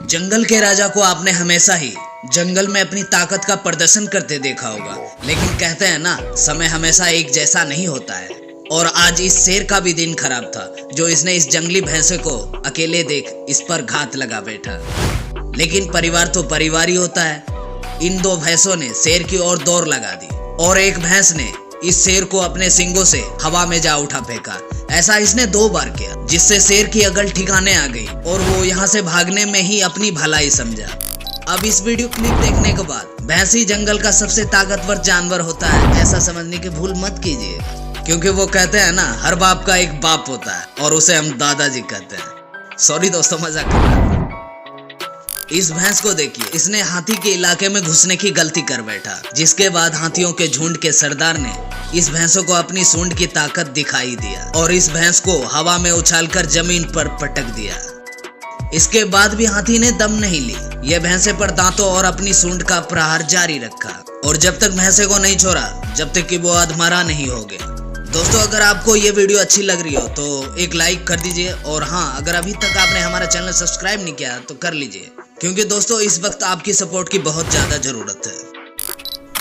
जंगल के राजा को आपने हमेशा ही जंगल में अपनी ताकत का प्रदर्शन करते देखा होगा, लेकिन कहते हैं ना, समय हमेशा एक जैसा नहीं होता है। और आज इस शेर का भी दिन खराब था, जो इसने इस जंगली भैंसे को अकेले देख इस पर घात लगा बैठा। लेकिन परिवार तो परिवार ही होता है। इन दो भैंसों ने शेर की ओर दौड़ लगा दी और एक भैंस ने इस शेर को अपने सींगों से हवा में जा उठा फेंका। ऐसा इसने 2 बार किया, जिससे शेर की अकल ठिकाने आ गई और वो यहाँ से भागने में ही अपनी भलाई समझा। अब इस वीडियो क्लिप देखने के बाद भैंसी जंगल का सबसे ताकतवर जानवर होता है ऐसा समझने की भूल मत कीजिए, क्योंकि वो कहते हैं ना, हर बाप का एक बाप होता है और उसे हम दादाजी कहते हैं। सॉरी दोस्तों, मजाक कर रहा था। इस भैंस को देखिए, इसने हाथी के इलाके में घुसने की गलती कर बैठा, जिसके बाद हाथियों के झुंड के सरदार ने इस भैंसों को अपनी सूंड की ताकत दिखाई दिया और इस भैंस को हवा में उछालकर जमीन पर पटक दिया। इसके बाद भी हाथी ने दम नहीं ली। यह भैंसे पर दांतों और अपनी सूंड का प्रहार जारी रखा और जब तक भैंसे को नहीं छोड़ा, जब तक कि वो अधमरा नहीं हो गया। दोस्तों, अगर आपको ये वीडियो अच्छी लग रही हो तो एक लाइक कर दीजिए, और हाँ, अगर अभी तक आपने हमारा चैनल सब्सक्राइब नहीं किया तो कर लीजिए, क्योंकि दोस्तों इस वक्त आपकी सपोर्ट की बहुत ज्यादा जरूरत है।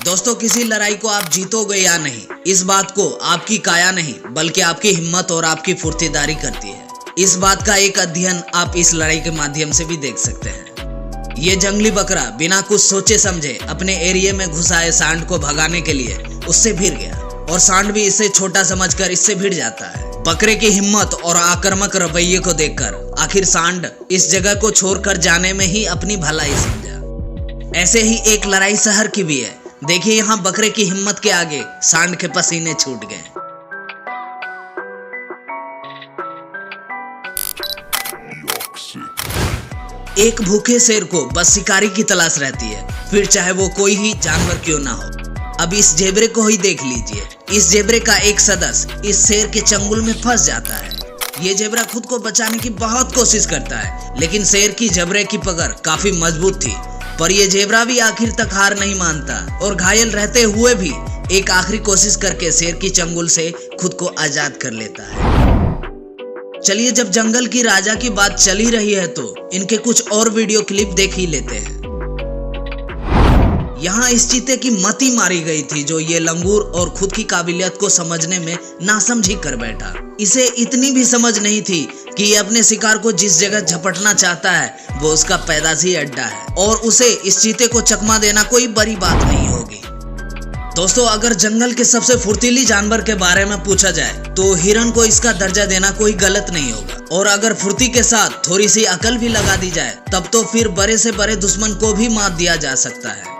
दोस्तों, किसी लड़ाई को आप जीतोगे या नहीं, इस बात को आपकी काया नहीं बल्कि आपकी हिम्मत और आपकी फुर्तीदारी करती है। इस बात का एक अध्ययन आप इस लड़ाई के माध्यम से भी देख सकते हैं। ये जंगली बकरा बिना कुछ सोचे समझे अपने एरिया में घुस आए सांड को भगाने के लिए उससे भिड़ गया, और सांड भी इसे छोटा समझकर इससे भिड़ जाता है। बकरे की हिम्मत और आक्रामक रवैये को देखकर आखिर सांड इस जगह को छोड़कर जाने में ही अपनी भलाई समझा। ऐसे ही एक लड़ाई शहर की भी है। देखिए, यहाँ बकरे की हिम्मत के आगे सांड के पसीने छूट गए। एक भूखे शेर को बस शिकारी की तलाश रहती है, फिर चाहे वो कोई ही जानवर क्यों ना हो। अब इस जेबरे को ही देख लीजिए। इस जेबरे का एक सदस्य इस शेर के चंगुल में फंस जाता है। ये जेबरा खुद को बचाने की बहुत कोशिश करता है, लेकिन शेर की जेबरे की पकड़ काफी मजबूत थी। पर ये जेबरा भी आखिर तक हार नहीं मानता और घायल रहते हुए भी एक आखिरी कोशिश करके शेर की चंगुल से खुद को आजाद कर लेता है। चलिए, जब जंगल की राजा की बात चली रही है तो इनके कुछ और वीडियो क्लिप देख ही लेते हैं। यहाँ इस चीते की मती मारी गई थी, जो ये लंगूर और खुद की काबिलियत को समझने में नासमझी कर बैठा। इसे इतनी भी समझ नहीं थी कि ये अपने शिकार को जिस जगह झपटना चाहता है वो उसका पैदाशी अड्डा है और उसे इस चीते को चकमा देना कोई बड़ी बात नहीं होगी। दोस्तों, अगर जंगल के सबसे फुर्तीली जानवर के बारे में पूछा जाए तो हिरन को इसका दर्जा देना कोई गलत नहीं होगा, और अगर फुर्ती के साथ थोड़ी सी अकल भी लगा दी जाए तब तो फिर बड़े से बड़े दुश्मन को भी मात दिया जा सकता है।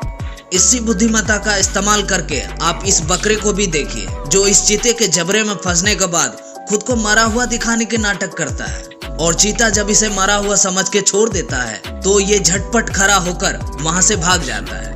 इसी बुद्धिमत्ता का इस्तेमाल करके आप इस बकरे को भी देखिए, जो इस चीते के जबरे में फंसने के बाद खुद को मरा हुआ दिखाने के नाटक करता है, और चीता जब इसे मरा हुआ समझ के छोड़ देता है तो ये झटपट खड़ा होकर वहां से भाग जाता है।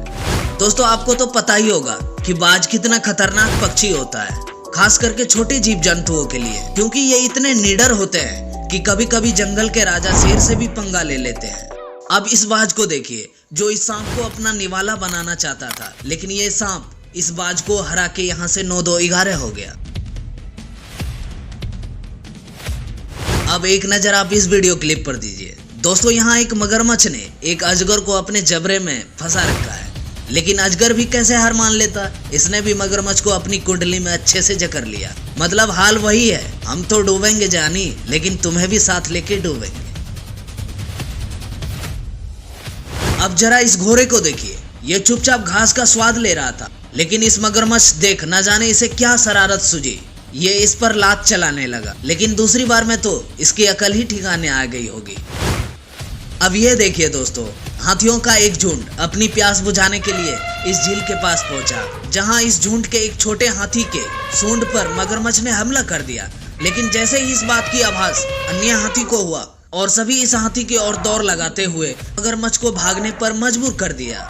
दोस्तों, आपको तो पता ही होगा कि बाज कितना खतरनाक पक्षी होता है, खास करके छोटे जीव जंतुओं के लिए, क्योंकि ये इतने निडर होते हैं कि कभी कभी जंगल के राजा शेर से भी पंगा ले लेते हैं। अब इस बाज को देखिए, जो इस सांप को अपना निवाला बनाना चाहता था, लेकिन ये सांप इस बाज को हरा के यहाँ से 9-2-11 हो गया। अब एक नजर आप इस वीडियो क्लिप पर दीजिए। दोस्तों, यहाँ एक मगरमच्छ ने एक अजगर को अपने जबरे में फंसा रखा है, लेकिन अजगर भी कैसे हार मान लेता। इसने भी मगरमच्छ को अपनी कुंडली में अच्छे से जकड़ लिया। मतलब हाल वही है, हम तो डूबेंगे जानी, लेकिन तुम्हें भी साथ लेके डूबेंगे। अब जरा इस घोड़े को देखिए, ये चुपचाप घास का स्वाद ले रहा था, लेकिन इस मगरमच्छ देख न जाने इसे क्या शरारत सूझी, ये इस पर लात चलाने लगा। लेकिन दूसरी बार में तो इसकी अकल ही ठिकाने आ गई होगी। अब ये देखिए दोस्तों, हाथियों का एक झुंड अपनी प्यास बुझाने के लिए इस झील के पास पहुंचा, जहां इस झुंड के एक छोटे हाथी के सूंड पर मगरमच्छ ने हमला कर दिया। लेकिन जैसे ही इस बात की आभास अन्य हाथी को हुआ और सभी इस हाथी की ओर दौड़ लगाते हुए मगरमच्छ को भागने पर मजबूर कर दिया।